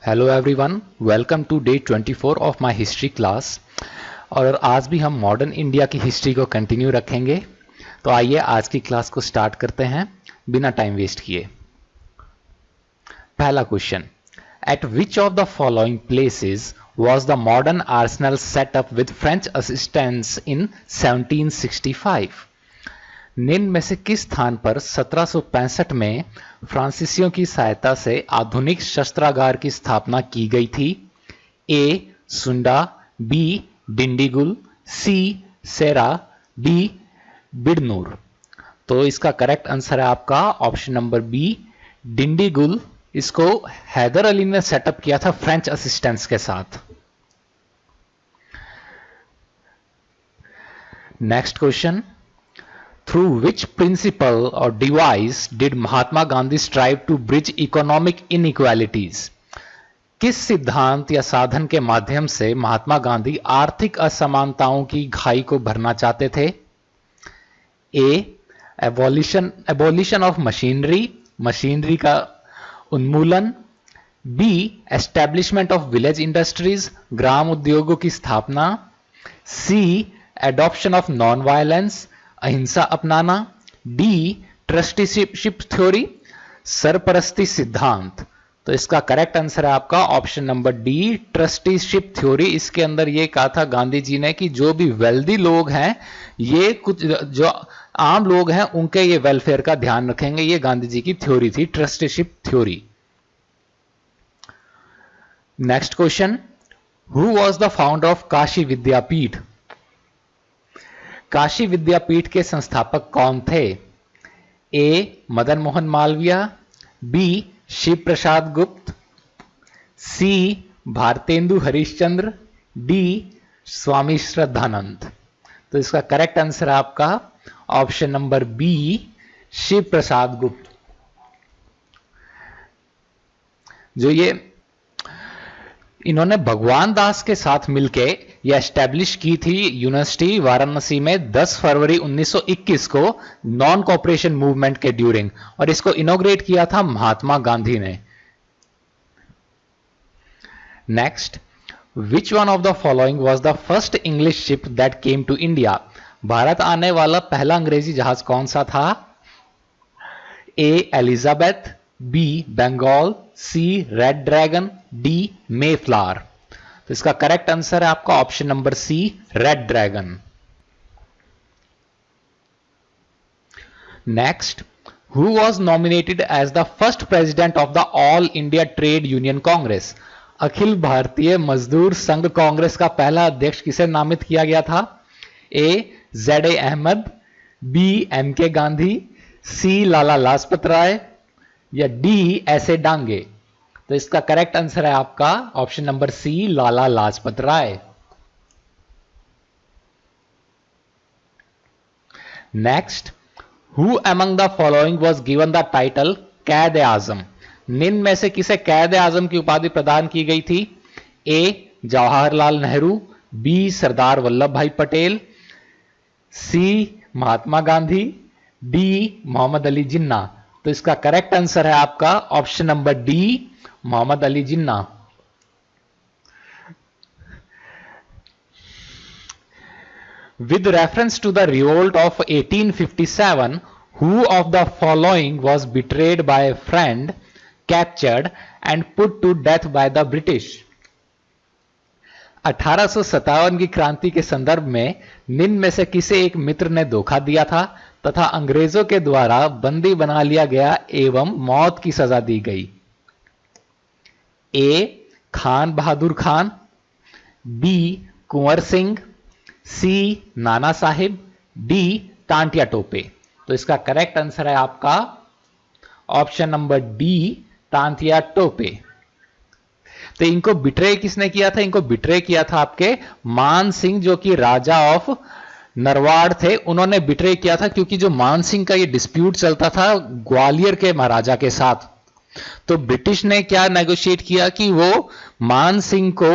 Hello everyone, welcome to day 24 of my history class. और आज भी हम मॉडर्न इंडिया की हिस्ट्री को कंटिन्यू रखेंगे। तो आइए आज की क्लास को स्टार्ट करते हैं बिना टाइम वेस्ट किए। पहला question, eight which of the following places was the modern arsenal set up with French assistance in 1765? निम्न में से किस स्थान पर 1765 में फ्रांसीसियों की सहायता से आधुनिक शस्त्रागार की स्थापना की गई थी? ए सुंडा, बी डिंडीगुल, सी सेरा, डी बिडनूर। तो इसका करेक्ट आंसर है आपका ऑप्शन नंबर बी डिंडीगुल। इसको हैदर अली ने सेटअप किया था फ्रेंच असिस्टेंस के साथ। Next question, through which principle or device did Mahatma Gandhi strive to bridge economic inequalities? किस सिद्धांत या साधन के माध्यम से महात्मा गांधी आर्थिक असमानताओं की खाई को भरना चाहते थे? ए एबॉलिशन ऑफ मशीनरी का उन्मूलन, B establishment of village industries, ग्राम उद्योगों की स्थापना, C adoption of non violence, अहिंसा अपनाना, डी ट्रस्टीशिप थ्योरी, सरपरस्ती सिद्धांत। तो इसका करेक्ट आंसर है आपका option number D trusteeship theory. इसके अंदर ये कहा था गांधी जी ने कि जो भी वेल्दी लोग हैं, ये कुछ जो आम लोग हैं, उनके ये वेलफेयर का ध्यान रखेंगे। ये गांधी जी की थ्योरी थी, trusteeship theory. Next question, who was the founder of Kashi Vidyapith? Kashi Vidyapith के संस्थापक कौन थे? A Madan Mohan Malviya, B Shiv Prasad Gupt, C Bharatendu Harishchandra, D Swami Shraddhanand. तो इसका करेक्ट आंसर है आपका option number B Shiv Prasad Gupt. जो ये इन्होंने भगवान दास के साथ मिलके यह एस्टेब्लिश की थी यूनिवर्सिटी वाराणसी में 10 फरवरी 1921 को नॉन कॉपरेशन मूवमेंट के ड्यूरिंग, और इसको इनॉग्रेट किया था महात्मा गांधी ने। Next, which one of the following was the first English ship that came to India? Bharat आने वाला पहला अंग्रेजी जहाज कौन सा था? A Elizabeth, B Bengal, C Red Dragon, D Mayflower. तो इसका करेक्ट आंसर है आपका option number C Red Dragon. Next, who was nominated as the first president of the all India trade union congress? Akhil Bharatiya Mazdoor संघ कांग्रेस का पहला अध्यक्ष किसे नामित किया गया था? ए जेड अहमद, बी एम के गांधी, सी लाला लाजपत राय, या डी ऐसे डांगे। तो इसका करेक्ट आंसर है आपका option number C Lala Lajpat Rai. Next, who among the following was given the title Quaid e आजम? निम्न में से किसे कैद ए आजम की उपाधि प्रदान की गई थी? A Jawaharlal Nehru, B Sardar Vallabh Bhai Patel, C Mahatma Gandhi, D Mohammad Ali Jinnah. तो इसका करेक्ट आंसर है आपका option number D Mohammad Ali Jinnah. With reference to the revolt of 1857, who of the following was betrayed by a friend, captured and put to death by the British? 1857 की क्रांति के संदर्भ में निम्न में से किसे एक मित्र ने धोखा दिया था तथा अंग्रेजों के द्वारा बंदी बना लिया गया एवं मौत की सजा दी गई? ए खान बहादुर खान, बी कुंवर सिंह, सी नाना साहिब, डी टांटिया टोपे। तो इसका करेक्ट आंसर है आपका option number D Tantia Tope. तो इनको बिट्रे किसने किया था? इनको बिट्रे किया था आपके मान सिंह, जो कि राजा ऑफ नरवाड़ थे। उन्होंने बिट्रे किया था क्योंकि जो मान सिंह का ये डिस्प्यूट चलता था ग्वालियर के महाराजा के साथ। तो ब्रिटिश ने क्या नेगोशिएट किया कि वो मान सिंह को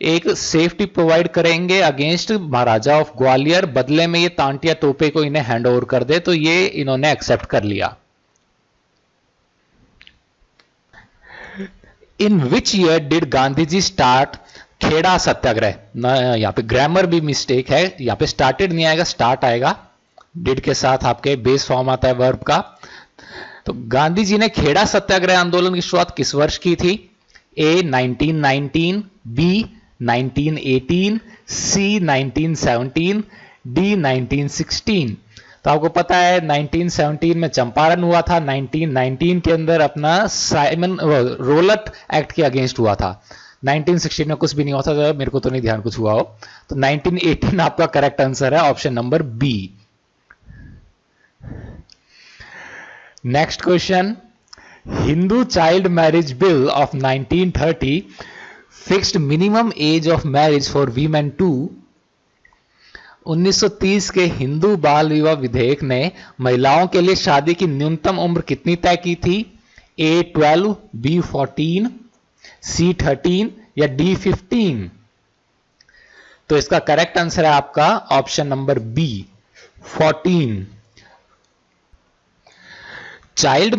एक सेफ्टी प्रोवाइड करेंगे अगेंस्ट महाराजा ऑफ ग्वालियर, बदले में ये तांटिया टोपे को इन्हें हैंड ओवर कर दे। तो ये इन्होंने एक्सेप्ट कर लिया। In which year did Gandhi ji start Kheda Satyagraha? यहाँ पे ग्रामर भी मिस्टेक है, यहाँ पे स्टार्टेड नहीं आएगा, स्टार्ट आएगा। डिड के साथ आपके बेस फॉर्म आता है वर्ब का। तो गांधी जी ने खेड़ा सत्याग्रह आंदोलन की शुरुआत किस वर्ष की थी? ए 1919, बी 1918, सी 1917, डी 1916। तो आपको पता है 1917 में चंपारण हुआ था, 1919 के अंदर अपना साइमन रोलट एक्ट के अगेंस्ट हुआ था, 1916 में कुछ भी नहीं हुआ था, मेरे को तो नहीं ध्यान कुछ हुआ हो। तो 1918 आपका करेक्ट आंसर है, option number B. Next question, Hindu child marriage bill of 1930 fixed minimum age of marriage for women to. 1930 के हिंदू बाल विवाह विधेयक ने महिलाओं के लिए शादी की न्यूनतम उम्र कितनी तय की थी? ए 12, बी 14, सी 13 या डी 15? तो इसका करेक्ट आंसर है आपका option number B 14। Child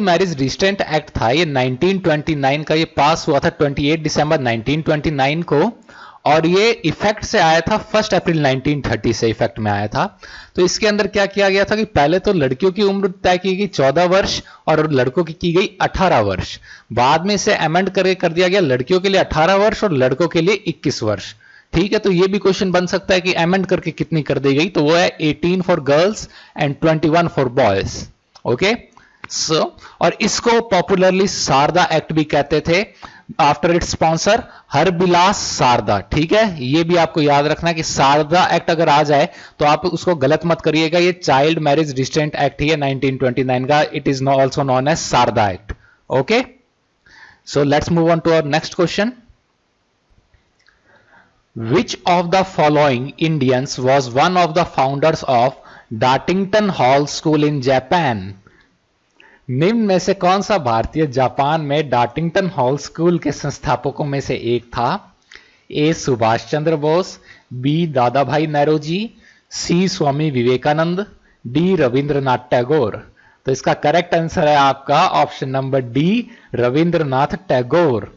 marriage restraint act था ये 1929 का, ये पास हुआ था 28 दिसंबर 1929 को, और ये इफेक्ट से आया था 1 अप्रैल 1930 से इफेक्ट में आया था। तो इसके अंदर क्या किया गया था कि पहले तो लड़कियों की उम्र तय की गई 14 वर्ष और लड़कों की गई 18 वर्ष। बाद में इसे अमेंड करके कर दिया गया लड़कियों के लिए 18 वर्ष और लड़कों के लिए 21 वर्ष। ठीक है, तो ये भी क्वेश्चन बन सकता है कि अमेंड करके कितनी कर दी गई, तो वो है 18 for girls and 21 for boys. Okay so, और इसको पॉपुलरली शारदा एक्ट भी कहते थे, after its sponsor Harbilas Sarda. ठीक है, ये भी आपको याद रखना कि शारदा एक्ट अगर आ जाए तो आप उसको गलत मत करिएगा, ये चाइल्ड मैरिज रिस्ट्रेंट एक्ट ही है 1929 का, it is also known as Sarda act. Okay, so let's move on to our next question. Which of the following Indians was one of the founders of Dartington Hall School in Japan? निम्न में से कौन सा भारतीय Japan में डार्टिंगटन hall school के संस्थापकों में से एक था? ए सुभाष चंद्र बोस, बी दादा भाई नौरोजी, सी स्वामी विवेकानंद, डी रविंद्रनाथ टैगोर। तो इसका करेक्ट आंसर है आपका option number D Rabindranath Tagore.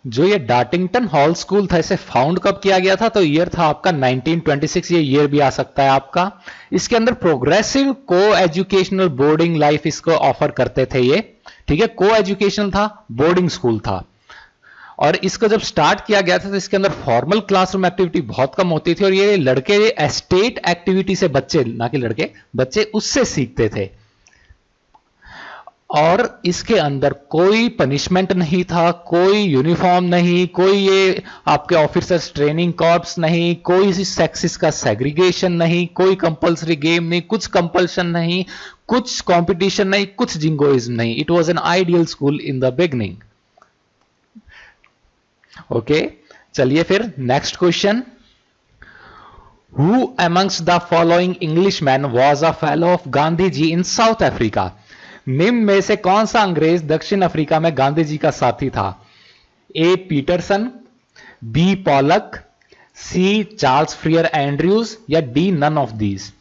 जो ये डार्टिंगटन हॉल स्कूल था इसे फाउंड कब किया गया था? तो ईयर था आपका 1926, ये ईयर भी आ सकता है आपका। इसके अंदर प्रोग्रेसिव को एजुकेशनल बोर्डिंग लाइफ इसको ऑफर करते थे ये। ठीक है, को एजुकेशनल था, बोर्डिंग स्कूल था, और इसको जब स्टार्ट किया गया था तो इसके अंदर फॉर्मल क्लासरूम एक्टिविटी बहुत कम होती थी और ये लड़के एस्टेट एक्टिविटी से, बच्चे ना कि लड़के, बच्चे उससे सीखते थे। और इसके अंदर कोई पनिशमेंट नहीं था, कोई यूनिफॉर्म नहीं, कोई ये आपके ऑफिसर्स ट्रेनिंग कॉर्प्स नहीं, कोई सेक्सिस का सेग्रीगेशन नहीं, कोई कंपल्सरी गेम नहीं, कुछ कंपल्शन नहीं, कुछ कंपटीशन नहीं, कुछ जिंगोइज्म नहीं। It was an ideal school in the beginning. Okay, चलिए फिर next question. Who amongst the following Englishman was a fellow of Gandhi ji in South Africa? निम्न में से कौन सा अंग्रेज दक्षिण अफ्रीका में गांधी जी का साथी था? A Peterson, B Polak, C Charles Freer Andrews या डी नन ऑफ दीज?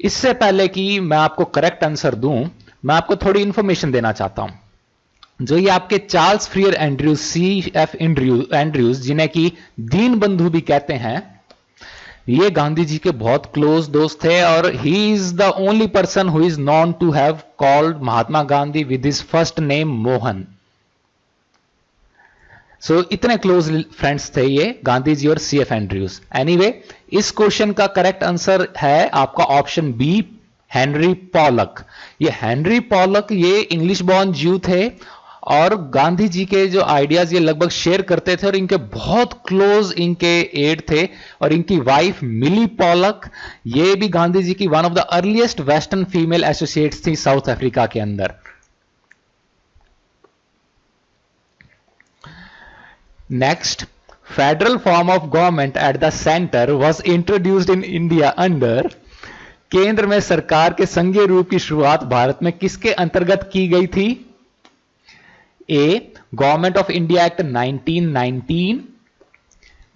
इससे पहले कि मैं आपको करेक्ट आंसर दूं, मैं आपको थोड़ी इंफॉर्मेशन देना चाहता हूं। जो ये आपके Charles Freer Andrews, C F Andrews, जिन्हें कि दीन बंधु भी कहते हैं, ये गांधी जी के बहुत क्लोज दोस्त थे और he is the only person who is known to have called Mahatma Gandhi with his first name Mohan. So इतने क्लोज फ्रेंड्स थे ये गांधी जी और सी एफ एंड्रयूज। एनीवे, इस क्वेश्चन का करेक्ट आंसर है आपका ऑप्शन बी हेनरी पॉलक। ये हेनरी पॉलक ये इंग्लिश बॉर्न ज्यू थे और गांधी जी के जो आइडियाज ये लगभग शेयर करते थे और इनके बहुत क्लोज इनके एड थे। और इनकी वाइफ मिली पॉलक ये भी गांधी जी की one of the earliest western female associates थी साउथ अफ्रीका के अंदर। Next, federal form of government at the centre was introduced in India under. केंद्र में सरकार के संघीय रूप की शुरुआत भारत में किसके अंतर्गत की गई थी? A government of India act 1919,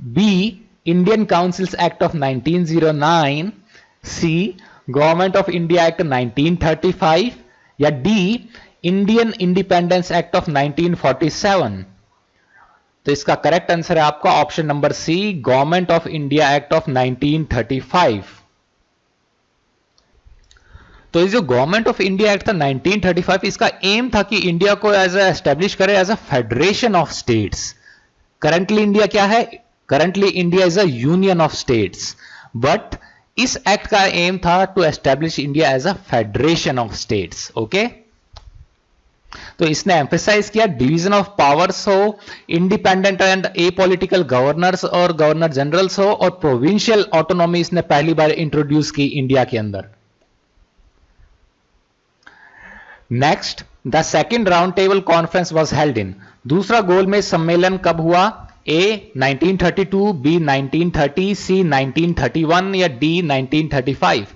B Indian councils act of 1909, C government of India act 1935 या D Indian independence act of 1947? तो इसका करेक्ट आंसर है आपका option number C, government of India act of 1935। तो ये जो गवर्नमेंट ऑफ इंडिया एक्ट था 1935, इसका एम था कि इंडिया को एज एस्टेब्लिश करे as a federation of states. Currently India क्या है? Currently India is a union of states, but इस एक्ट का एम था to establish India as a federation of states. Okay, तो इसने एम्फेसाइज किया डिवीजन ऑफ पावर्स हो, इंडिपेंडेंट एंड एपॉलिटिकल गवर्नर्स और गवर्नर जनरल्स हो, और प्रोविंशियल ऑटोनॉमी इसने पहली बार इंट्रोड्यूस की इंडिया के अंदर। Next, the second round table conference was held in. दूसरा गोलमेज सम्मेलन कब हुआ? ए 1932, बी 1930, सी 1931 या डी 1935?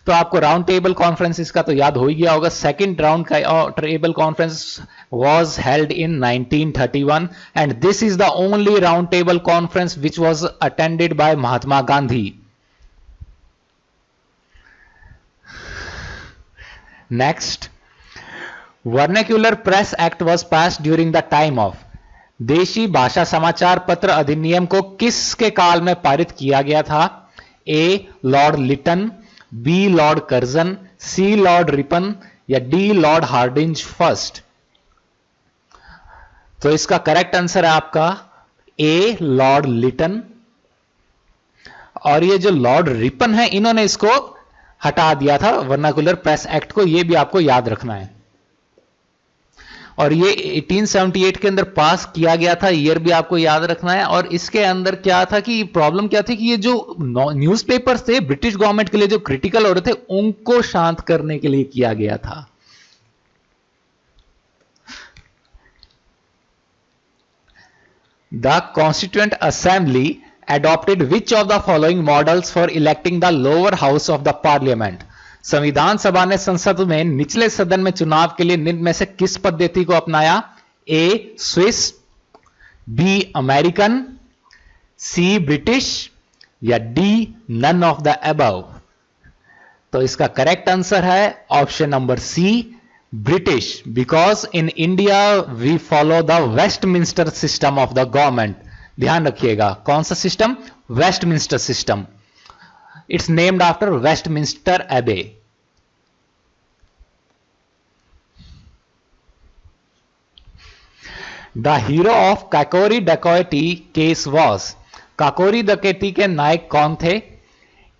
तो आपको राउंड टेबल कॉन्फ्रेंस का तो याद हो ही गया होगा। सेकंड राउंड का table conference was held in 1931 and this is the only round table conference which was attended by Mahatma Gandhi. Next, vernacular press act was passed during the time of. देशी भाषा समाचार पत्र अधिनियम को किसके काल में पारित किया गया था? A lord Lytton, B lord Curzon, C lord Ripon या डी लॉर्ड हार्डिंज फर्स्ट? तो इसका करेक्ट आंसर है आपका ए लॉर्ड लिटन। और ये जो लॉर्ड रिपन है, इन्होंने इसको हटा दिया था वर्नाकुलर प्रेस एक्ट को, ये भी आपको याद रखना है। और ये 1878 के अंदर पास किया गया था, ईयर भी आपको याद रखना है। और इसके अंदर क्या था कि प्रॉब्लम क्या थी कि ये जो न्यूज़पेपर्स थे ब्रिटिश गवर्नमेंट के लिए जो क्रिटिकल हो रहे थे, उनको शांत करने के लिए किया गया था। The constituent assembly adopted which of the following models for electing the lower house of the parliament? संविधान सभा ने संसद में निचले सदन में चुनाव के लिए निम्न में से किस पद्धति को अपनाया? A Swiss, B American, C British या D none of the above? तो इसका करेक्ट आंसर है option number C, British, because in India we follow the Westminster system of the government. ध्यान रखिएगा, कौन सा system? Westminster system. It's named after Westminster Abbey. The hero of Kakori डकैती case was. Kakori डकैती के नायक कौन थे?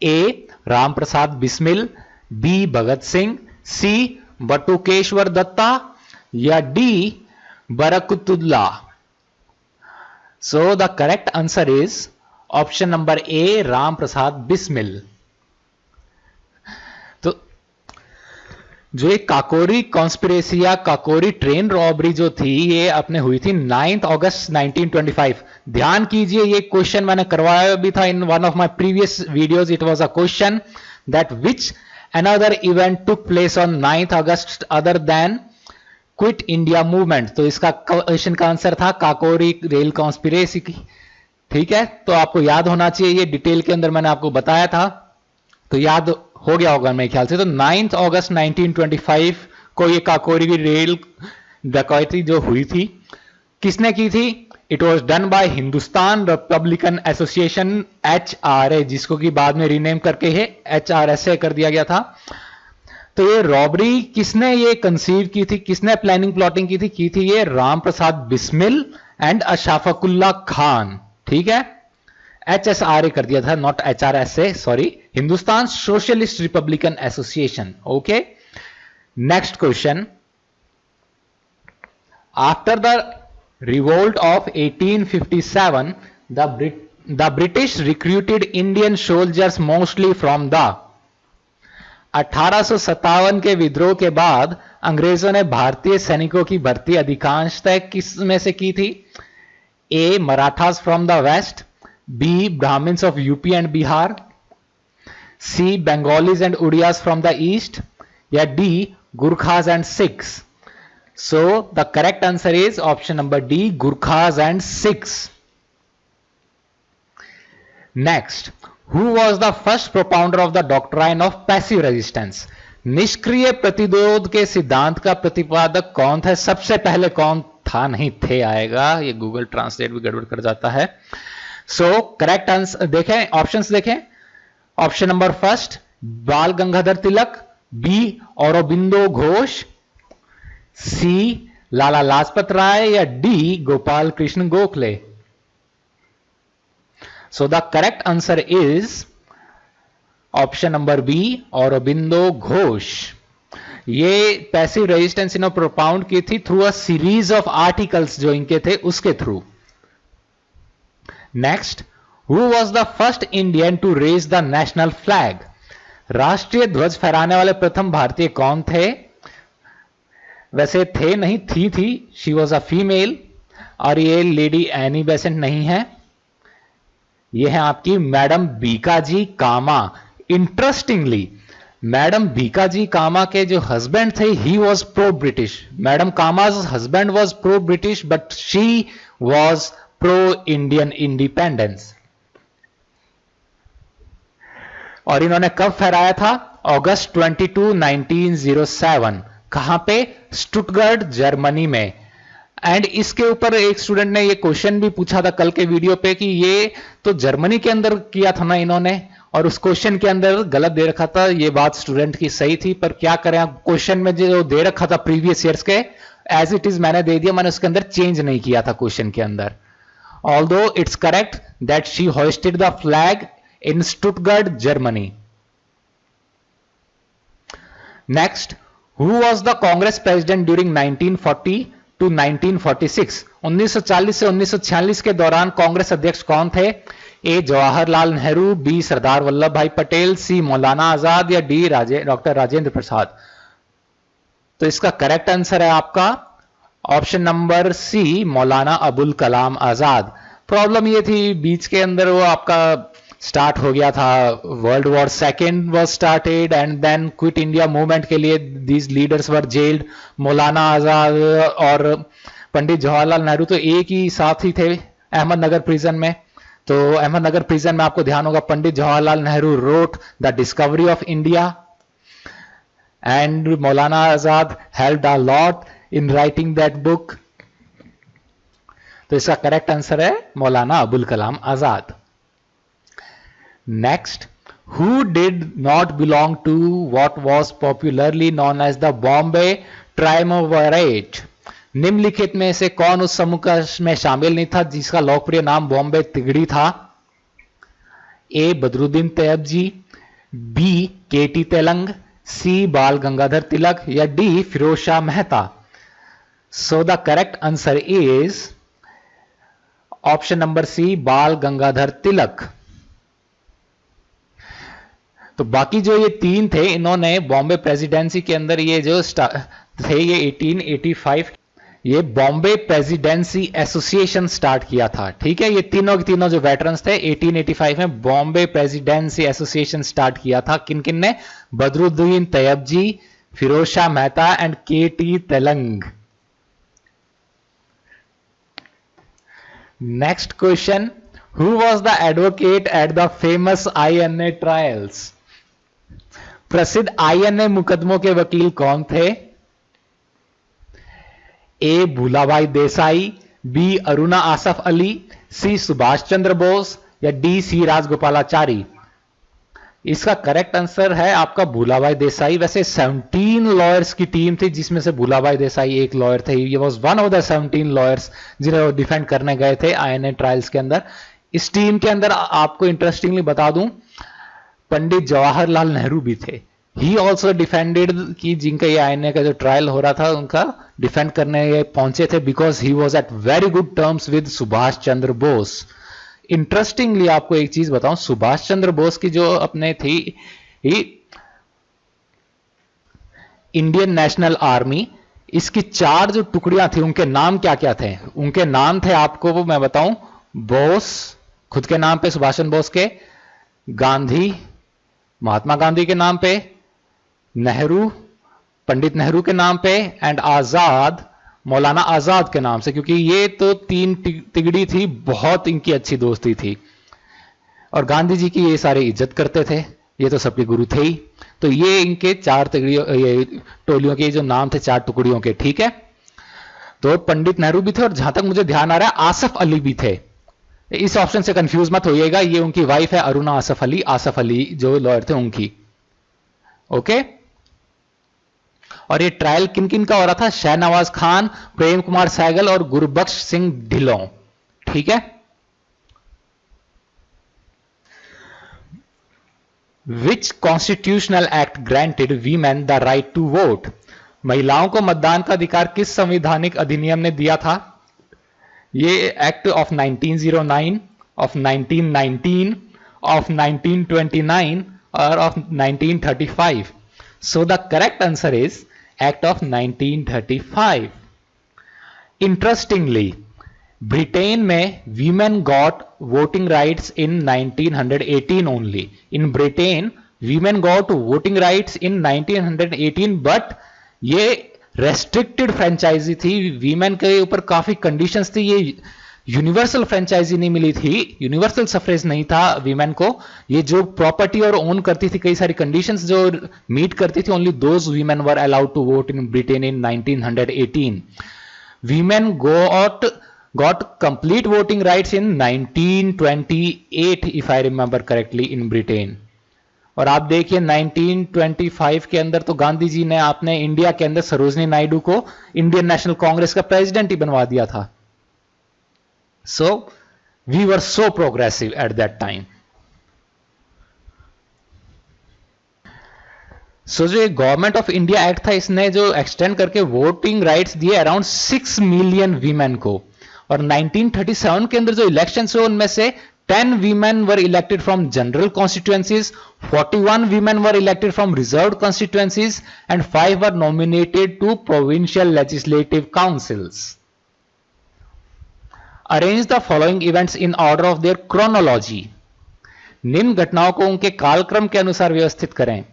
A Ram Prasad Bismil, B Bhagat Singh, C Batukeshwar Dutta या D Barkatullah? So the correct answer is option number A, Ram Prasad Bismil. तो जो एक काकोरी कॉन्स्पिरेसी या काकोरी ट्रेन रॉबरी जो थी, ये अपने हुई थी 9 अगस्त 1925। ध्यान कीजिए, ये क्वेश्चन मैंने करवाया भी था in one of my previous videos. It was a question that which another event took place on 9 August other than quit India movement? तो इसका क्वेश्चन का आंसर था काकोरी रेल कॉन्स्पिरेसी की। ठीक है, तो आपको याद होना चाहिए, ये डिटेल के अंदर मैंने आपको बताया था, तो याद हो गया होगा मेरे ख्याल से। तो 9 अगस्त 1925 को ये काकोरी रेल डकैती जो हुई थी, किसने की थी? It was done by Hindustan Republican association HRA, जिसको कि बाद में रीनेम करके है HRSA कर दिया गया था। तो ये रॉबरी किसने ये कंसीव की थी, किसने प्लानिंग प्लॉटिंग की थी ये राम प्रसाद बिस्मिल एंड अशफाकुल्ला खान। ठीक है, HSRA कर दिया था, not HRSA, sorry, Hindustan socialist Republican association. Okay, next question. After the revolt of 1857 the British recruited Indian soldiers mostly from the. 1857 के विद्रोह के बाद अंग्रेजों ने भारतीय सैनिकों की भर्ती अधिकांशतः किस में से की थी? A Marathas from the west, B Brahmins of UP and Bihar, C Bengalis and Oriyas from the east या D Gurkhas and Sikhs? So the correct answer is option number D, Gurkhas and Sikhs. Next, who was the first propounder of the doctrine of passive resistance? निष्क्रिय प्रतिरोध के सिद्धांत का प्रतिपादक कौन था? सबसे पहले कौन था, नहीं थे आएगा, ये गूगल ट्रांसलेट भी गड़बड़ कर जाता है। सो करेक्ट आंसर देखें, ऑप्शंस देखें। Option number first Bal Gangadhar Tilak, B Aurobindo Ghosh, C Lala Lajpat Rai, या D Gopal Krishna Gokhale? So the correct answer is option number B Aurobindo Ghosh. ये पैसिव रेजिस्टेंस इन्होंने प्रोपाउंड की थी through a series of articles जो इनके थे उसके through. Next, who was the first Indian to raise the national flag? राष्ट्रीय ध्वज फहराने वाले प्रथम भारतीय कौन थे? वैसे थे नहीं, थी, शी वॉज अ फीमेल, और ये लेडी एनी बेसेंट नहीं है, ये है आपकी madam Bhikaji Cama. Interestingly madam Bhikaji Cama के जो हस्बैंड थे he was pro British. Madam Cama's husband was pro British but she was pro Indian independence. और इन्होंने कब फहराया था? अगस्त 22, 1907। कहां पे? स्टुटगर्ट जर्मनी में। एंड इसके ऊपर एक स्टूडेंट ने ये क्वेश्चन भी पूछा था कल के वीडियो पे कि ये तो जर्मनी के अंदर किया था ना इन्होंने, और उस क्वेश्चन के अंदर गलत दे रखा था। ये बात स्टूडेंट की सही थी, पर क्या करें, आप क्वेश्चन में जो दे रखा था प्रीवियस ईयर्स के एज इट इज मैंने दे दिया, मैंने उसके अंदर चेंज नहीं किया था क्वेश्चन के अंदर। Although it's correct that she hosted the flag in Stuttgart Germany. Next, who was the Congress president during 1940 to 1946? 1940 से 1946 के दौरान कांग्रेस अध्यक्ष कौन थे? ए जवाहरलाल नेहरू, बी सरदार वल्लभ भाई पटेल, सी मौलाना आजाद, या डी डॉक्टर राजेंद्र प्रसाद? तो इसका करेक्ट आंसर है आपका ऑप्शन नंबर सी मौलाना अबुल कलाम आजाद। प्रॉब्लम ये थी बीच के अंदर वो आपका स्टार्ट हो गया था, world war second was started and then quit India movement के लिए these leaders were gelled. Maulana Azad और पंडित जवाहरलाल नेहरू तो एक ही साथ ही थे अहमदनगर प्रिजन में। तो अहमदनगर प्रिजन में आपको ध्यान होगा Pandit Jawaharlal Nehru wrote the discovery of India and Maulana Azad helped a lot in writing that book. तो इसका करेक्ट आंसर है Maulana Abul Kalam Azad. Next, who did not belong to what was popularly known as the Bombay triumvirate? निम्नलिखित में से कौन उस समूह में शामिल नहीं था जिसका लोकप्रिय नाम बॉम्बे तिगड़ी था? A Badruddin Tyabji, B K T Telang, C Bal Gangadhar Tilak, या D Firoz Shah Mehta? So the correct answer is option number C Bal Gangadhar तिलक। तो बाकी जो ये तीन थे इन्होंने बॉम्बे प्रेसिडेंसी के अंदर ये जो थे ये 1885 ये बॉम्बे प्रेसिडेंसी एसोसिएशन स्टार्ट किया था। ठीक है, ये तीनों के तीनों जो वेटरन्स थे 1885 में बॉम्बे प्रेसिडेंसी एसोसिएशन स्टार्ट किया था। किन किन ने? Badruddin Tyabji, Feroz Shah Mehta and K T Telang. Next question, who was the advocate at the famous INA trials? प्रसिद्ध INA मुकदमों के वकील कौन थे? A Bhulabhai Desai, B Aruna Asaf Ali, C Subhash Chandra Bose, या डी सी राजगोपालाचारी? इसका करेक्ट आंसर है आपका भूलाभाई देसाई। वैसे 17 लॉयर्स की टीम थी जिसमें से भूलाभाई देसाई एक लॉयर थे। ये was one of the 17 lawyers जिन्हें डिफेंड करने गए थे INA ट्रायल्स के अंदर। इस टीम के अंदर आपको इंटरेस्टिंगली बता दूं पंडित जवाहरलाल नेहरू भी थे। ही ऑल्सो डिफेंडेड कि जिनका ये INA का जो ट्रायल हो रहा था उनका डिफेंड करने पहुंचे थे because he was at very good terms with Subhash Chandra Bose. Interestingly आपको एक चीज बताऊं, सुभाष चंद्र बोस की जो अपने थी इंडियन नेशनल आर्मी, इसकी 4 जो टुकड़ियां थी उनके नाम क्या क्या थे? उनके नाम थे आपको वो मैं बताऊं, बोस खुद के नाम पे सुभाष चंद्र बोस के, गांधी महात्मा गांधी के नाम पे, नेहरू पंडित नेहरू के नाम पे, एंड आजाद मौलाना आजाद के नाम से, क्योंकि ये तो 3 तिगड़ी थी, बहुत इनकी अच्छी दोस्ती थी। और गांधी जी की ये सारे इज्जत करते थे, ये तो सबके गुरु थे ही। तो ये इनके चार टोलियों के जो नाम थे, चार टुकड़ियों के, ठीक है। तो पंडित नेहरू भी थे, और जहां तक मुझे ध्यान आ रहा है आसफ अली भी थे। इस ऑप्शन से कंफ्यूज मत होइएगा, ये उनकी वाइफ है अरुणा आसफ अली जो लॉयर थे उनकी। ओके। और ये ट्रायल किन किन का हो रहा था? शहनवाज खान, प्रेम कुमार सहगल और गुरबख्श सिंह ढिल्लों, ठीक है। Which constitutional act granted women the right to vote? महिलाओं को मतदान का अधिकार किस संवैधानिक अधिनियम ने दिया था? ये एक्ट ऑफ 1909, ऑफ 1919, ऑफ 1929 और of 1935। So the correct answer is act of 1935। Interestingly, Britain में women got voting rights in 1918 only. In Britain women got voting rights in 1918, but ये रेस्ट्रिक्टेड फ्रेंचाइजी थी, वीमेन के ऊपर काफी conditions थी, ये universal franchise नहीं मिली थी, यूनिवर्सल सफरेज नहीं था वीमेन को। ये जो प्रॉपर्टी और ओन करती थी, कई सारी कंडीशंस जो मीट करती थी, only those women were allowed to vote in Britain in 1918। Women got complete voting rights in 1928 if I remember correctly in Britain। और आप देखिए 1925 के अंदर तो गांधी जी ने आपने इंडिया के अंदर सरोजनी नायडू को इंडियन नेशनल कांग्रेस का प्रेसिडेंट ही बनवा दिया था। So we were so progressive at that time. So जो गवर्नमेंट ऑफ इंडिया एक्ट था, इसने जो एक्सटेंड करके वोटिंग राइट्स दिए अराउंड 6 मिलियन वीमेन को। और 1937 के अंदर जो इलेक्शंस हुए उनमें से 10 women were elected from general constituencies, 41 women were elected from reserved constituencies and 5 were nominated to provincial legislative councils. Arrange the following events in order of their chronology. निम्न घटनाओं को उनके कालक्रम के अनुसार व्यवस्थित करें।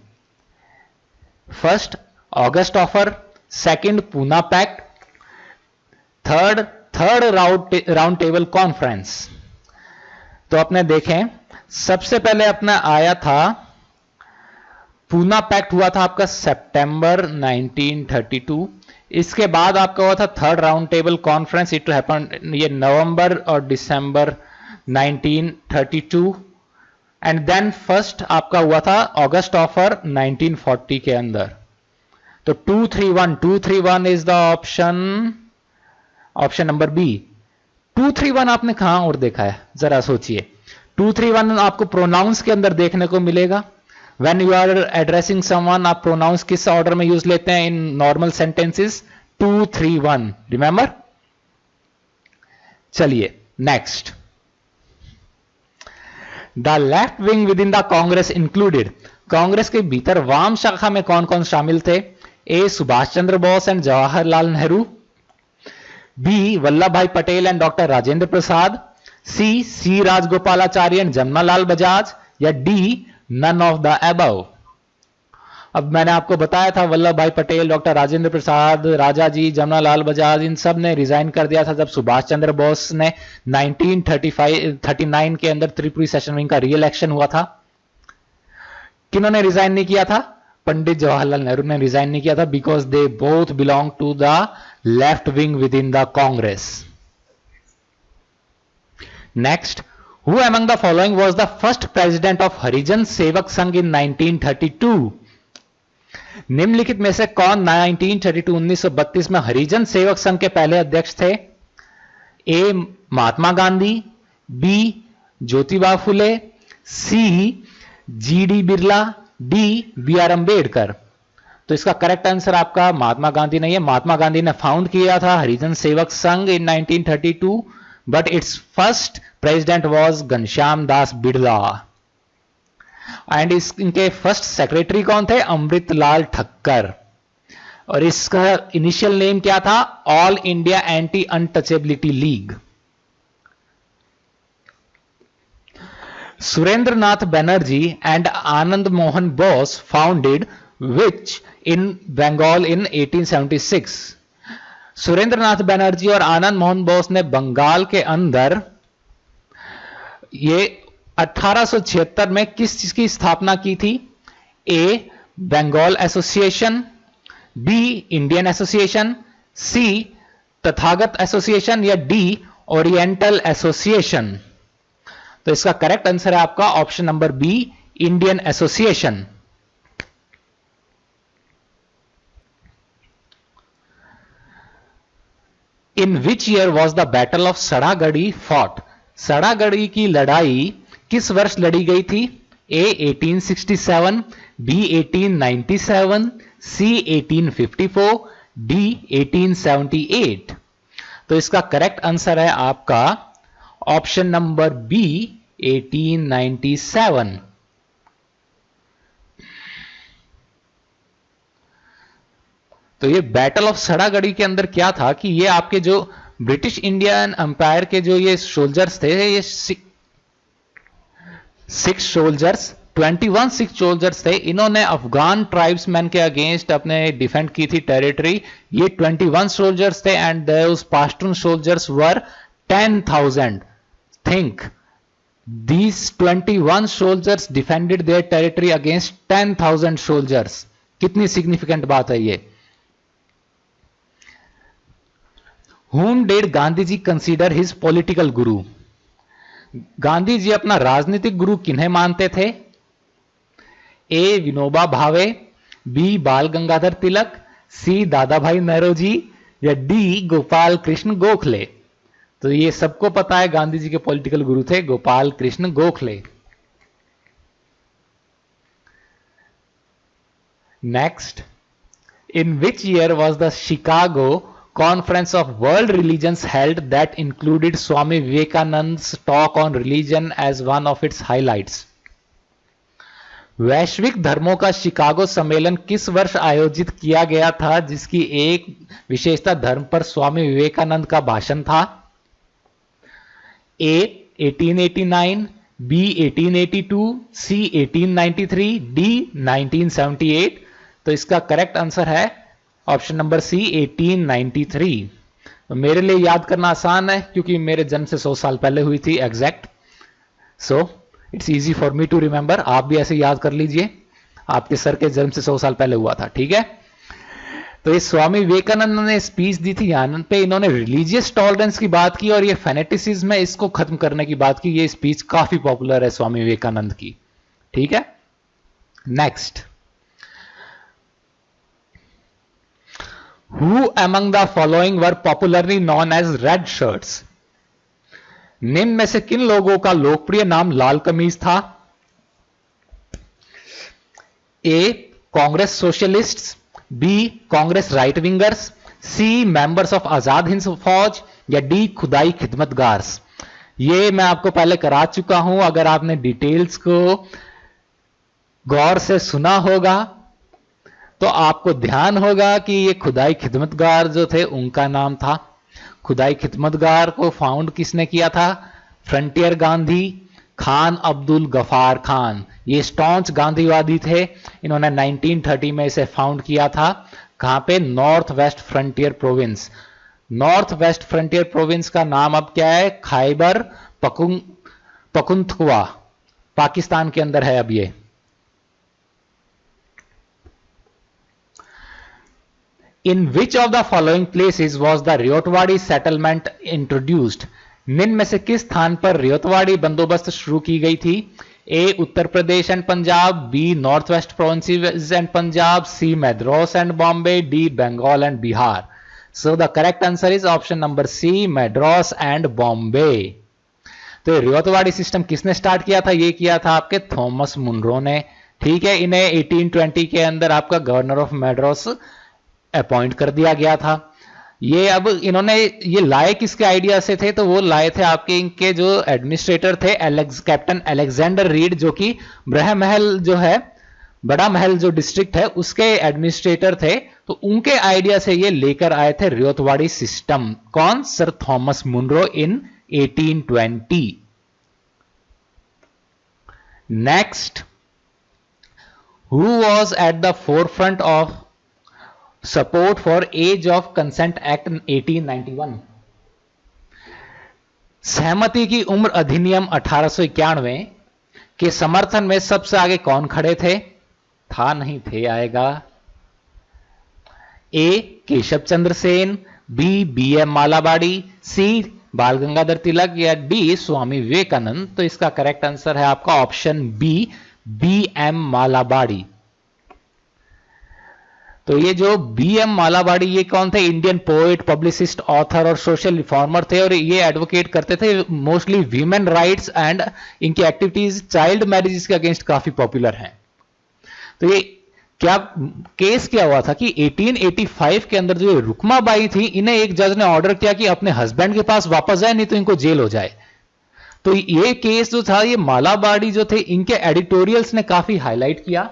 First, August offer, second, Poona pact, third round table conference. तो अपने देखें, सबसे पहले अपना आया था पूना पैक्ट, हुआ था आपका सितंबर 1932। इसके बाद आपका हुआ था third round table conference, it happen ये नवंबर और दिसंबर 1932। एंड देन फर्स्ट आपका हुआ था अगस्त ऑफर 1940 के अंदर। तो 231 is the option number B. 231 आपने कहां और देखा है, जरा सोचिए। 231 आपको प्रोनाउंस के अंदर देखने को मिलेगा। When you are addressing someone, आप प्रोनाउंस किस ऑर्डर में यूज लेते हैं इन नॉर्मल सेंटेंसेस? 231, रिमेंबर। चलिए next. The left wing within the Congress included. Congress के भीतर वाम शाखा में कौन कौन शामिल थे? A, Subhash Chandra Bose and Jawaharlal Nehru, B, Vallabh Bhai Patel and doctor Rajendra Prasad, C Rajagopalachari and Jamnalal Bajaj, या D, none of the above. अब मैंने आपको बताया था वल्लभ भाई पटेल, डॉक्टर राजेंद्र प्रसाद, राजा जी, जमनालाल बजाज, इन सब ने रिजाइन कर दिया था जब सुभाष चंद्र बोस ने 1939 के अंदर त्रिपुरी सेशन विंग का री इलेक्शन हुआ था। किन्होंने रिजाइन नहीं किया था? पंडित जवाहरलाल नेहरू ने रिजाइन नहीं किया था, because they both belong to the left wing within the Congress. Next, who among the following was the first president of Harijan Sevak Sangh इन 1932? निम्नलिखित में से कौन 1932 में हरिजन सेवक संघ के पहले अध्यक्ष थे? A, Mahatma Gandhi, B, Jyotiba Phule, C, G D. Birla, D, B R. Ambedkar. तो इसका करेक्ट आंसर आपका महात्मा गांधी नहीं है। महात्मा गांधी ने फाउंड किया था हरिजन सेवक संघ इन 1932, but it's first president was Ghanshyam Das Birla. And इनके फर्स्ट सेक्रेटरी कौन थे? अमृतलाल ठक्कर। और इसका इनिशियल नेम क्या था? All India anti untouchability league. Surendranath Banerjee and Anand Mohan Bose founded which in Bengal in 1876। Surendranath Banerjee और आनंद मोहन बोस ने बंगाल के अंदर ये 1876 में किस चीज की स्थापना की थी? A Bengal association, B Indian association, C Tathagata association या डी ओरिएंटल एसोसिएशन। तो इसका करेक्ट आंसर है आपका option number B Indian association. In which year was the battle of Saragarhi fought? Saragarhi की लड़ाई किस वर्ष लड़ी गई थी? A 1867, B 1897, C 1854, D 1878। तो इसका करेक्ट आंसर है आपका ऑप्शन नंबर बी 1897। तो ये बैटल ऑफ सड़ागढ़ी के अंदर क्या था कि ये आपके जो ब्रिटिश इंडियन एम्पायर के जो ये सोल्जर्स थे, ये सिक्स सोल्जर्स थे, इन्होंने अफगान ट्राइब्समैन के अगेंस्ट अपने डिफेंड की थी टेरिटरी। ये 21 सोल्जर्स थे and those Pashtun soldiers were 10,000। Think these 21 soldiers defended their territory against 10,000 soldiers। कितनी सिग्निफिकेंट बात है ये। Whom did Gandhi ji consider his political guru? Gandhi जी अपना राजनीतिक गुरु किन्हें मानते थे? ए विनोबा भावे, बी बाल गंगाधर तिलक, सी दादा भाई नौरोजी या डी गोपाल कृष्ण गोखले। तो ये सबको पता है गांधी जी के पॉलिटिकल गुरु थे Gopal Krishna Gokhale. Next, in which year was the Chicago Conference of World Religions held that included Swami Vivekananda's talk on religion as one of its highlights? वैश्विक धर्मों का शिकागो सम्मेलन किस वर्ष आयोजित किया गया था जिसकी एक विशेषता धर्म पर स्वामी विवेकानंद का भाषण था? ए 1889, बी 1882, सी 1893, डी 1978। तो इसका करेक्ट आंसर है ऑप्शन नंबर सी 1893। तो मेरे लिए याद करना आसान है क्योंकि मेरे जन्म से 100 साल पहले हुई थी exact, so it's easy for me to remember. आप भी ऐसे याद कर लीजिए, आपके सर के जन्म से 100 साल पहले हुआ था, ठीक है। तो ये स्वामी विवेकानंद ने स्पीच दी थी, यहाँ पे इन्होंने रिलीजियस टॉलरेंस की बात की और ये फेनेटिसिज्म है इसको खत्म करने की बात की। ये स्पीच काफी पॉपुलर है स्वामी विवेकानंद की, ठीक है। Next, Who among the following were popularly known as red shirts? निम्न में से किन लोगों का लोकप्रिय नाम लाल कमीज था? A Congress socialists, B Congress right wingers, C members of Azad Hind Fauj या डी खुदाई खिदमतगार्स। ये मैं आपको पहले करा चुका हूं, अगर आपने डिटेल्स को गौर से सुना होगा तो आपको ध्यान होगा कि ये खुदाई खिदमतगार जो थे उनका नाम था। खुदाई खिदमतगार को फाउंड किसने किया था? फ्रंटियर गांधी, खान अब्दुल गफार खान। ये स्टॉन्च गांधीवादी थे, इन्होंने 1930 में इसे फाउंड किया था। कहां पे? North west frontier province. North west frontier province का नाम अब क्या है? खैबर पख्तूनख्वा, पाकिस्तान के अंदर है अब ये। In which of the following places was the ryotwari settlement introduced? निम्न में से किस स्थान पर रियोतवाड़ी बंदोबस्त शुरू की गई थी? A Uttar Pradesh and Punjab, B north west provinces and Punjab, C Madras and Bombay, D Bengal and Bihar. So the correct answer is option number C Madras and Bombay. तो रियोतवाड़ी सिस्टम किसने स्टार्ट किया था? ये किया था आपके थॉमस मुनरो ने, ठीक है। इन्हें 1820 के अंदर आपका गवर्नर ऑफ मद्रास अपॉइंट कर दिया गया था। ये अब इन्होंने ये लाए किसके आइडिया से थे? तो वो लाए थे आपके इनके जो एडमिनिस्ट्रेटर थे कैप्टन अलेक्जेंडर रीड, जो कि ब्रह महल जो है, बड़ा महल जो डिस्ट्रिक्ट है उसके एडमिनिस्ट्रेटर थे। तो उनके आइडिया से ये लेकर आए थे रियोतवाड़ी सिस्टम। कौन? Sir Thomas Munro in 1820। Next, who was at the forefront of support for age of consent act 1891? सहमति की उम्र अधिनियम 1891 के समर्थन में सबसे आगे कौन खड़े थे? था नहीं थे आएगा। ए केशव चंद्र सेन, बी एम मालाबाड़ी, सी बाल गंगाधर तिलक या डी स्वामी विवेकानंद। तो इसका करेक्ट आंसर है आपका ऑप्शन बी एम मालाबाड़ी। तो ये जो बी एम मालाबाड़ी ये कौन थे? इंडियन पोएट, पब्लिसिस्ट, ऑथर और सोशल रिफॉर्मर थे और ये एडवोकेट करते थे मोस्टली वीमेन राइट्स एंड इनकी एक्टिविटीज चाइल्ड मैरिजेस के अगेंस्ट काफी पॉपुलर हैं। तो ये क्या केस क्या हुआ था कि 1885 के अंदर जो रुकमाबाई थी, इन्हें एक जज ने ऑर्डर किया कि अपने हस्बैंड के पास वापस जाए, नहीं तो इनको जेल हो जाए। तो ये केस जो था, ये मालाबाड़ी जो थे, इनके एडिटोरियल्स ने काफी हाईलाइट किया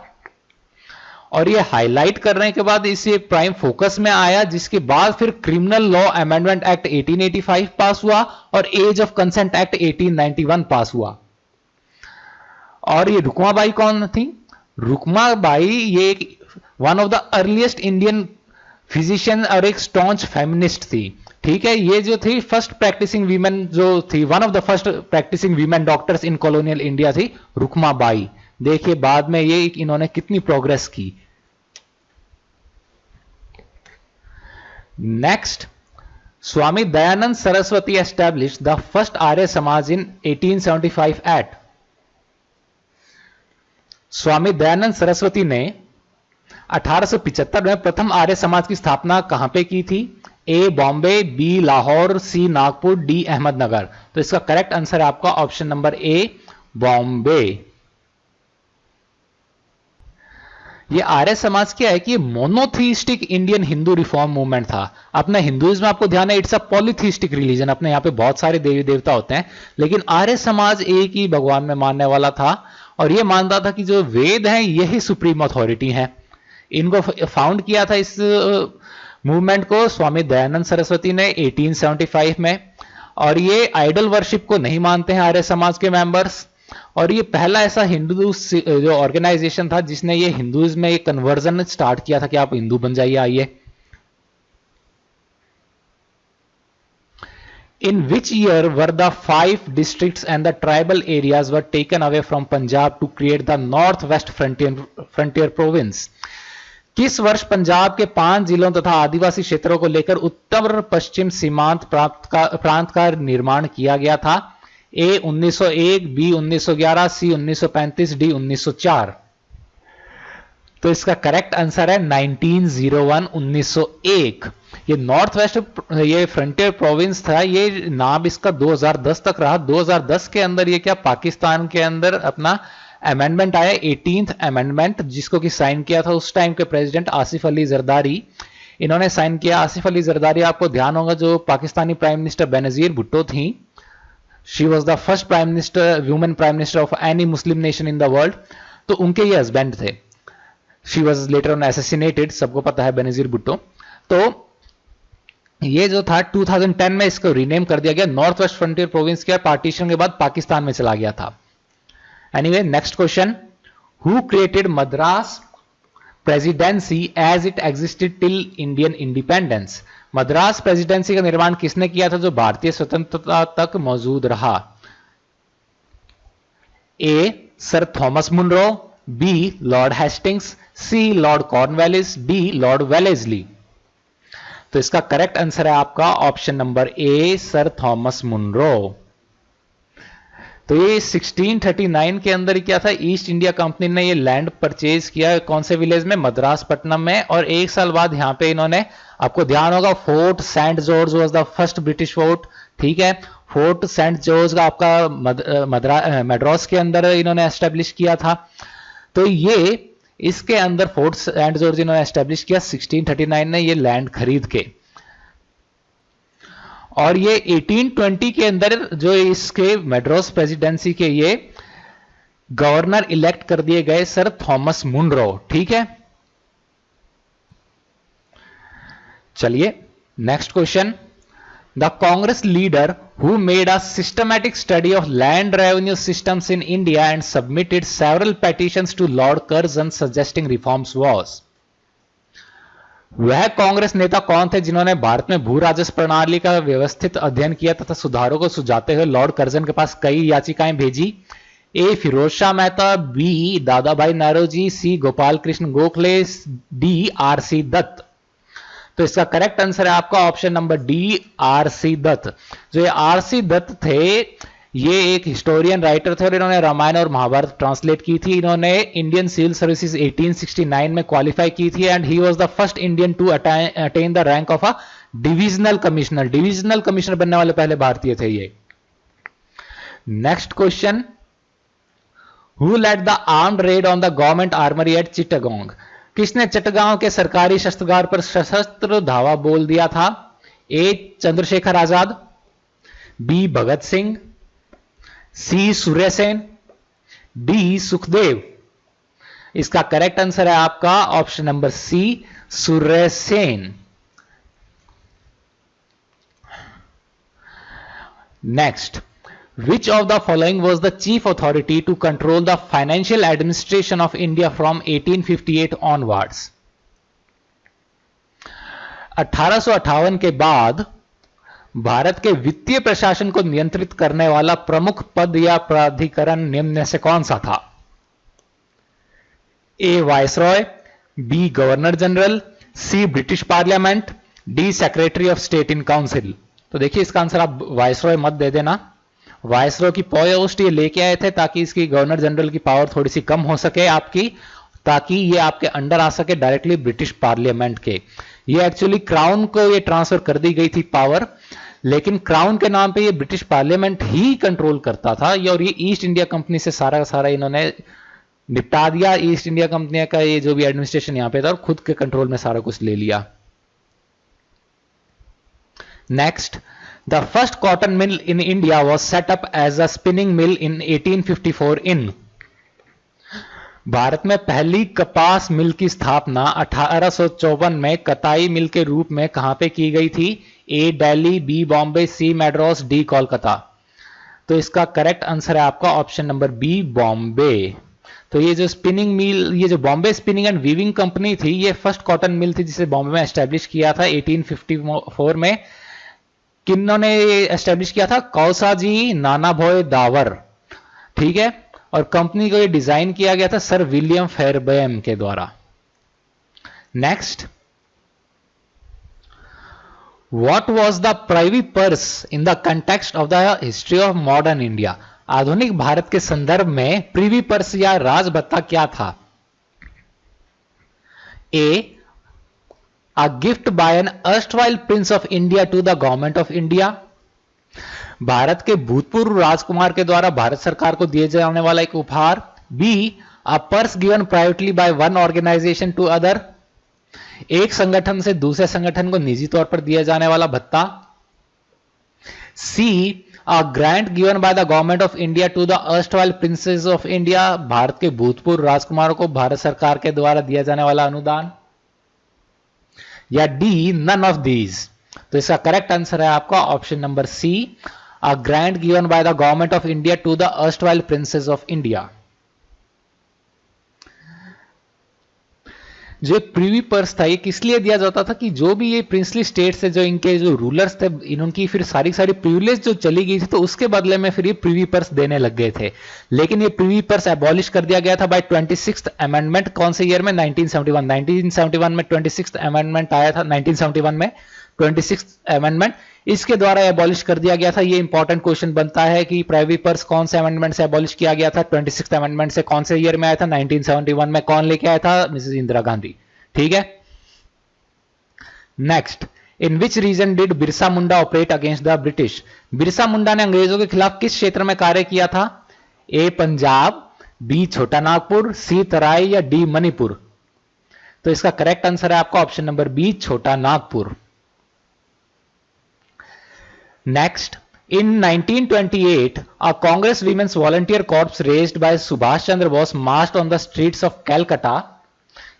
और ये हाईलाइट करने के बाद इसे प्राइम फोकस में आया, जिसके बाद फिर क्रिमिनल लॉ अमेंडमेंट एक्ट 1885 पास हुआ और एज ऑफ कंसेंट एक्ट 1891 पास हुआ। और ये रुकमाबाई कौन थी? रुकमाबाई ये one of the earliest Indian physician और एक स्टॉन्च फेमिनिस्ट थी। ठीक है, ये जो थी फर्स्ट प्रैक्टिसिंग वीमेन जो थी, one of the first practising women doctors in colonial India थी रुकमाबाई। देखिए बाद में ये इन्होंने कितनी प्रोग्रेस की। Next, Swami Dayanand Saraswati established the first Arya Samaj in 1875 at. Swami Dayanand Saraswati ने 1875 में प्रथम आर्य समाज की स्थापना कहां पे की थी? ए बॉम्बे, बी लाहौर, सी नागपुर, डी अहमदनगर। तो इसका करेक्ट आंसर है आपका ऑप्शन नंबर ए बॉम्बे। ये आर्य समाज क्या है कि monotheistic Indian Hindu reform movement था। अपना हिंदुइज्म आपको ध्यान है, इट्स अ पॉलीथीस्टिक रिलीजन, अपने यहां पे बहुत सारे देवी देवता होते हैं, लेकिन आर्य समाज एक ही भगवान में मानने वाला था और यह मानता था कि जो वेद हैं यही सुप्रीम अथॉरिटी हैं। इनको फाउंड किया था इस मूवमेंट को स्वामी दयानंद सरस्वती ने 1875 में। और ये आइडल वर्शिप को नहीं मानते हैं आर्य समाज के मेंबर्स, और ये पहला ऐसा हिंदू जो ऑर्गेनाइजेशन था जिसने ये हिंदुइज्म में एक कन्वर्जन स्टार्ट किया था कि आप हिंदू बन जाइए, आइए। In which year were the 5 districts and the tribal areas were taken away from Punjab to create the Northwest Frontier Province? किस वर्ष पंजाब के 5 जिलों तथा आदिवासी क्षेत्रों को लेकर उत्तर पश्चिम सीमांत प्रांत का निर्माण किया गया था? ए 1901, बी 1911, सी 1935, डी 1904। तो इसका करेक्ट आंसर है 1901। ये नॉर्थ वेस्ट ये फ्रंटियर प्रोविंस था, ये नाम इसका 2010 तक रहा। 2010 के अंदर ये क्या पाकिस्तान के अंदर अपना अमेंडमेंट आया, 18th अमेंडमेंट, जिसको कि साइन किया था उस टाइम के प्रेसिडेंट आसिफ अली जरदारी। इन्होंने साइन किया। आसिफ अली जरदारी आपको ध्यान होगा जो पाकिस्तानी प्राइम मिनिस्टर बेनजीर भुट्टो थी, she was the first prime minister, women prime minister of any Muslim nation in the world. तो उनके ये हस्बैंड थे। She was later on assassinated, सबको पता है बेनजीर भुट्टो। तो ये जो था 2010 में इसको रीनेम कर दिया गया, नॉर्थ वेस्ट फ्रंटियर प्रोविंस के पार्टीशन के बाद पाकिस्तान में चला गया था। Anyway, next question, who created Madras presidency as it existed till Indian independence? Madras presidency का निर्माण किसने किया था जो भारतीय स्वतंत्रता तक मौजूद रहा? A sir Thomas Munro, B lord Hastings, C lord Cornwallis, D lord Wellesley. तो इसका करेक्ट आंसर है आपका option number A sir Thomas Munro. तो ये 1639 के अंदर क्या था, ईस्ट इंडिया कंपनी ने ये लैंड परचेज किया, कौन से विलेज में? मद्रासपट्टनम में। और एक साल बाद यहां पे इन्होंने, आपको ध्यान होगा, fort Saint George was the first British fort. ठीक है, फोर्ट सेंट जॉर्ज का आपका मद्रास के अंदर इन्होंने एस्टेब्लिश किया था। तो ये इसके अंदर फोर्ट सेंट जॉर्ज इन्होंने एस्टेब्लिश किया 1639 ने ये लैंड खरीद के। और ये 1820 के अंदर जो इसके मद्रास प्रेसिडेंसी के ये गवर्नर इलेक्ट कर दिए गए सर थॉमस मुनरो। ठीक है, चलिए next question, the Congress leader who made a systematic study of land revenue systems in India and submitted several petitions to Lord Curzon suggesting reforms was? वह कांग्रेस नेता कौन थे जिन्होंने भारत में भू राजस्व प्रणाली का व्यवस्थित अध्ययन किया तथा सुधारों को सुझाते हुए लॉर्ड कर्जन के पास कई याचिकाएं भेजी? A Feroz Shah Mehta, B Dadabhai Naoroji, C Gopal Krishna Gokhale, D R C Dutt. तो इसका करेक्ट आंसर है आपका option number D, R C Dutt. जो ये आर सी दत्त थे, ये एक हिस्टोरियन राइटर थे और इन्होंने रामायण और महाभारत ट्रांसलेट की थी। इन्होंने इंडियन सिविल सर्विसेज 1869 में क्वालिफाई की थी and he was the first Indian to attain the rank of a divisional commissioner. Divisional commissioner बनने वाले पहले भारतीय थे ये। Next question, who led the armed raid on the government armoury at Chittagong? किसने चिट्टागोंग के सरकारी शस्त्रागार पर सशस्त्र धावा बोल दिया था? A Chandrashekhar Azad, B Bhagat Singh, C Surya Sen, D Sukhdev. इसका करेक्ट आंसर है आपका option number C, Surya Sen. Next, which of the following was the chief authority to control the financial administration of India from 1858 onwards? 1858 के बाद भारत के वित्तीय प्रशासन को नियंत्रित करने वाला प्रमुख पद या प्राधिकरण निम्न से कौन सा था? A viceroy, B governor general, C British parliament, D secretary of state in council. तो देखिए इसका आंसर आप वायसरॉय मत दे देना। वायसरॉय की पोस्ट ये लेके आए थे ताकि इसकी गवर्नर जनरल की पावर थोड़ी सी कम हो सके आपकी, ताकि ये आपके अंडर आ सके डायरेक्टली ब्रिटिश पार्लियामेंट के। ये एक्चुअली क्राउन को ये ट्रांसफर कर दी गई थी पावर, लेकिन क्राउन के नाम पे ये ब्रिटिश पार्लियामेंट ही कंट्रोल करता था ये, और ये ईस्ट इंडिया कंपनी से सारा का सारा इन्होंने निपटा दिया। ईस्ट इंडिया कंपनी का ये जो भी एडमिनिस्ट्रेशन यहां पे था और खुद के कंट्रोल में सारा कुछ ले लिया। Next, the first cotton mill in India was set up as a spinning mill in 1854 in। Bharat में पहली कपास मिल की स्थापना 1854 में कताई मिल के रूप में कहां पे की गई थी? ए दिल्ली, बी बॉम्बे, सी मैड्रास, डी कोलकाता। तो इसका करेक्ट आंसर है आपका ऑप्शन नंबर बी, बॉम्बे। तो ये जो स्पिनिंग मिल, ये जो Bombay spinning and weaving company थी, ये फर्स्ट कॉटन मिल थी जिसे बॉम्बे में एस्टेब्लिश किया था 1854 में। किन्होंने एस्टेब्लिश किया था? कौसाजी नानाभॉय दावर, ठीक है। और कंपनी को ये डिजाइन किया गया था सर विलियम फेयरबैम के द्वारा। Next, what was the privy purse in the context of the history of modern India? आधुनिक भारत के संदर्भ में प्रिवी पर्स या राज भत्ता क्या था? ए A gift by an erstwhile prince of India to the government of India। Bharat के भूतपूर्व राजकुमार के द्वारा भारत सरकार को दिए जाने वाला एक उपहार। B a purse given privately by one organization to other। एक संगठन से दूसरे संगठन को निजी तौर पर दिया जाने वाला भत्ता। सी a grant given by the government of India to the erstwhile princes of India। Bharat के भूतपूर्व राजकुमारों को भारत सरकार के द्वारा दिया जाने वाला अनुदान। या डी नन ऑफ दीज। तो इसका करेक्ट आंसर है आपका option number C, a grant given by the government of India to the erstwhile princes of India. जो प्रिवी पर्स था ये किस लिए दिया जाता था कि जो भी ये प्रिंसली स्टेट से जो इनके जो रूलर्स थे इनकी फिर सारी प्रिविलेज जो चली गई थी तो उसके बदले में फिर ये प्रिवी पर्स देने लग गए थे। लेकिन ये प्रिवी पर्स एबॉलिश कर दिया गया था बाय 26th अमेंडमेंट। कौन से ईयर में? 1971 में 26th अमेंडमेंट आया था। 1971 में 26th अमेंडमेंट इसके द्वारा एबॉलिश कर दिया गया था। ये इंपॉर्टेंट क्वेश्चन बनता है कि प्राइवी पर्स कौन से अमेंडमेंट से एबॉलिश किया गया था? 26th अमेंडमेंट से कौन से ईयर में आया था? 1971 में। कौन लेके आया था? मिसेस इंदिरा गांधी, ठीक है। Next, in which region did Birsa Munda operate against the British? Birsa Munda ने अंग्रेजों के खिलाफ किस क्षेत्र में कार्य किया था? ए पंजाब, बी छोटा नागपुर, सी तराई या डी मणिपुर। तो इसका करेक्ट आंसर है आपका ऑप्शन नंबर बी, छोटा Nagpur. Next, in 1928, a Congress Women's Volunteer Corps raised by Subhash Chandra Bose marched on the streets of Calcutta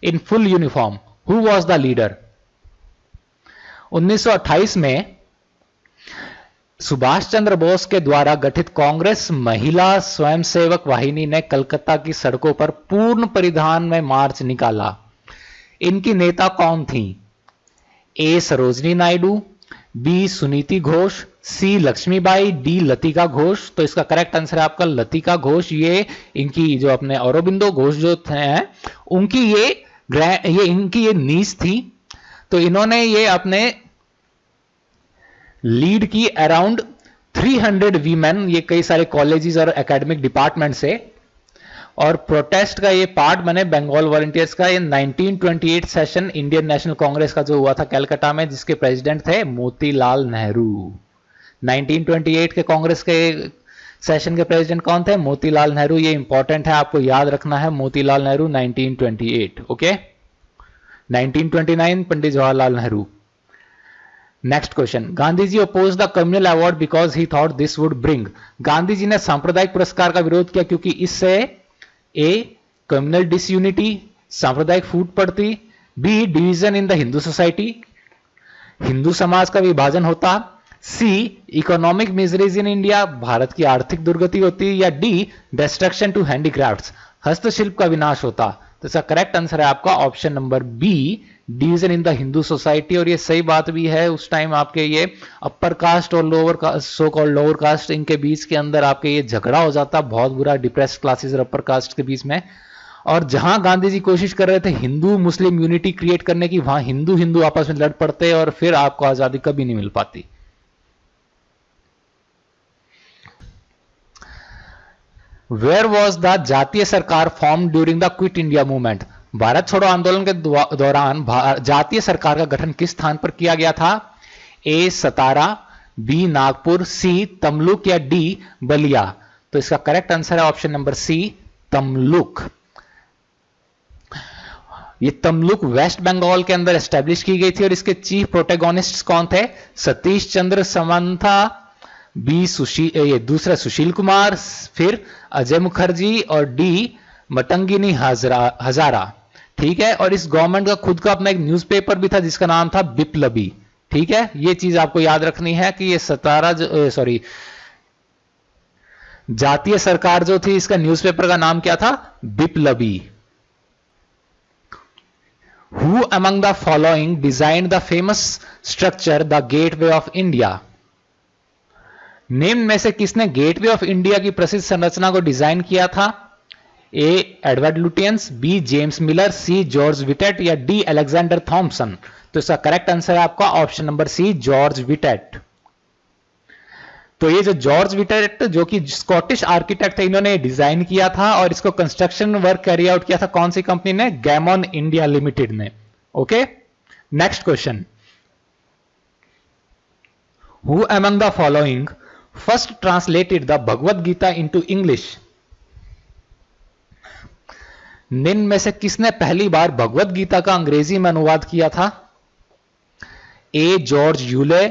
in full uniform. Who was the leader? 1928 में सुभाष चंद्र बोस के द्वारा गठित कांग्रेस महिला स्वयंसेवक वाहिनी ने कलकत्ता की सड़कों पर पूर्ण परिधान में मार्च निकाला। इनकी नेता कौन थी? ए सरोजनी नायडू, बी सुनीति घोष, सी लक्ष्मीबाई, डी लतिका घोष। तो इसका करेक्ट आंसर है आपका लतिका घोष। ये इनकी जो अपने औरोबिंदो घोष जो थे उनकी ये इनकी ये नीस थी। तो इन्होंने ये अपने लीड की अराउंड 300 वीमेन, ये कई सारे कॉलेजेस और एकेडमिक डिपार्टमेंट से, और प्रोटेस्ट का ये पार्ट बने बंगाल वॉलंटियर्स का। ये 1928 सेशन इंडियन नेशनल कांग्रेस का जो हुआ था कलकत्ता में, जिसके प्रेसिडेंट थे मोतीलाल नेहरू। 1928 के कांग्रेस के सेशन के प्रेसिडेंट कौन थे? मोतीलाल नेहरू। ये इंपॉर्टेंट है, आपको याद रखना है, Motilal Nehru 1928। Okay, 1929 Pandit Jawaharlal Nehru. Next question, Gandhi ji oppose the communal award because he thought this would bring. Gandhi ji ने सांप्रदायिक पुरस्कार का विरोध किया क्योंकि इससे ए कम्युनल डिसयूनिटी, सांप्रदायिक फूट पड़ती, B division in the Hindu society, Hindu समाज का विभाजन होता, C economic miseries in India, Bharat की आर्थिक दुर्गति होती, या डी डिस्ट्रक्शन टू हैंडीक्राफ्ट्स, हस्तशिल्प का विनाश होता। तो इसका करेक्ट आंसर है आपका option number B, division in the Hindu society. और ये सही बात भी है, उस टाइम आपके ये अपर कास्ट और lower caste, so called lower caste, इनके बीच के अंदर आपके ये झगड़ा हो जाता बहुत बुरा, डिप्रेस्ड क्लासेस और अपर कास्ट के बीच में। और जहां गांधी जी कोशिश कर रहे थे हिंदू मुस्लिम यूनिटी क्रिएट करने की, वहां हिंदू हिंदू आपस में लड़ पड़ते और फिर आपको आजादी कभी नहीं मिल पाती। वेयर वॉज द जातीय सरकार form during the quit India movement. Bharat छोड़ो आंदोलन के दौरान जातीय सरकार का गठन किस स्थान पर किया गया था? ए सतारा, बी नागपुर, सी तमलुक, या डी बलिया। तो इसका करेक्ट आंसर है ऑप्शन नंबर सी, तमलुक। ये तमलुक वेस्ट बंगाल के अंदर एस्टेब्लिश की गई थी और इसके चीफ प्रोटेगोनिस्ट कौन थे? सतीश चंद्र समंथा, बी दूसरा सुशील कुमार, फिर अजय मुखर्जी, और डी मटंगिनी हजारा। ठीक है, और इस गवर्नमेंट का खुद का अपना एक न्यूज़पेपर भी था जिसका नाम था बिप्लबी। ठीक है, ये चीज आपको याद रखनी है कि ये जातीय सरकार जो थी, इसका न्यूज़पेपर का नाम क्या था? बिप्लबी। Who among the following designed the famous structure the Gateway of India? निम्न में से किसने गेटवे ऑफ इंडिया की प्रसिद्ध संरचना को डिजाइन किया था? A Edward Lutyens, B James Miller, C George Wittet, या डी अलेक्जेंडर थॉम्सन। तो इसका करेक्ट आंसर है आपका option number C, George Wittet. तो ये जो जॉर्ज विटेट जो कि स्कॉटिश आर्किटेक्ट थे, इन्होंने डिजाइन किया था और इसको कंस्ट्रक्शन वर्क कैरी आउट किया था कौन सी कंपनी ने? गैमन इंडिया लिमिटेड ने। Okay, next question, who among the following first translated the Bhagavad Gita into English? निम्न में से किसने पहली बार भगवत गीता का अंग्रेजी में अनुवाद किया था? A George Yule,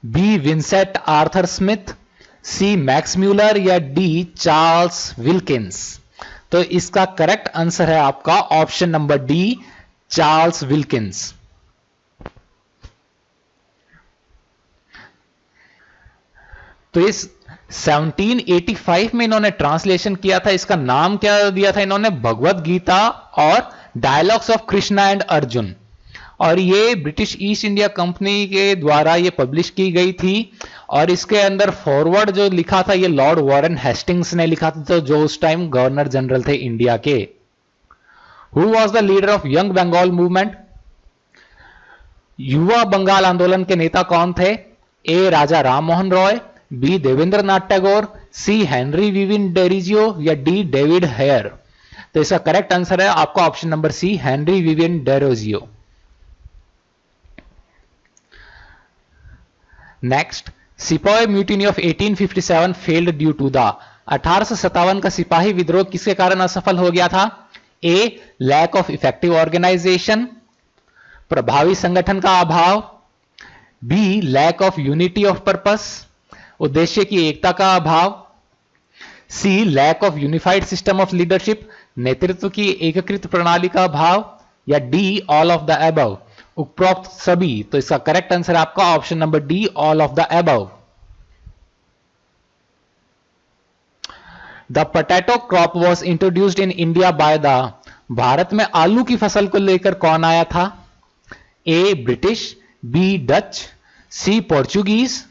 B Vincent Arthur Smith, C Max Muller, या डी चार्ल्स विल्किंस। तो इसका करेक्ट आंसर है आपका option number D, Charles Wilkins. तो इस 1785 में इन्होंने ट्रांसलेशन किया था। इसका नाम क्या दिया था इन्होंने? भगवत गीता और dialogues of Krishna and Arjun. और ये ब्रिटिश ईस्ट इंडिया कंपनी के द्वारा ये पब्लिश की गई थी। और इसके अंदर फॉरवर्ड जो लिखा था ये लॉर्ड वॉरेन हेस्टिंग्स ने लिखा था, तो जो उस टाइम गवर्नर जनरल थे इंडिया के। Who was the leader of young Bengal movement? युवा बंगाल आंदोलन के नेता कौन थे? A Raja Ram Mohan Roy, B Debendranath Tagore, C Henry Vivian Derozio, या डी डेविड हेयर। तो इसका करेक्ट आंसर है आपका option number C, Henry Vivian Derozio. Next, sepoy mutiny of 1857 failed due to the. 1857 का सिपाही विद्रोह किसके कारण असफल हो गया था? A lack of effective organisation, प्रभावी संगठन का अभाव, B lack of unity of purpose, उद्देश्य की एकता का अभाव, C lack of unified system of leadership, नेतृत्व की एकीकृत प्रणाली का अभाव, या D all of the above, उपरोक्त सभी। तो इसका करेक्ट आंसर आपका option number D, all of the above. The potato crop was introduced in India by the. भारत में आलू की फसल को लेकर कौन आया था? A British, B Dutch, C Portuguese,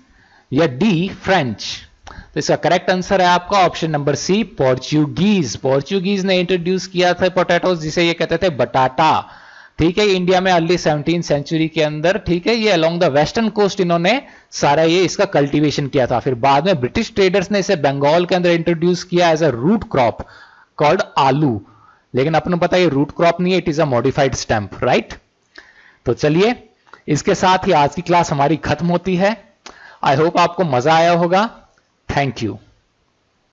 या डी फ्रेंच? तो इसका करेक्ट आंसर है आपका option number C, Portuguese. Portuguese ने इंट्रोड्यूस किया था पोटैटोज, जिसे ये कहते थे बटाटा। ठीक है, इंडिया में अर्ली 17th सेंचुरी के अंदर, ठीक है, ये अलोंग द वेस्टर्न कोस्ट इन्होंने सारा ये इसका कल्टीवेशन किया था। फिर बाद में ब्रिटिश ट्रेडर्स ने इसे बंगाल के अंदर इंट्रोड्यूस किया as a root crop called aloo. लेकिन अपने पता है रूट क्रॉप नहीं है, it is a modified stem, right. तो चलिए, इसके साथ ही आज की क्लास हमारी खत्म होती है। आई होप आपको मजा आया होगा। Thank you.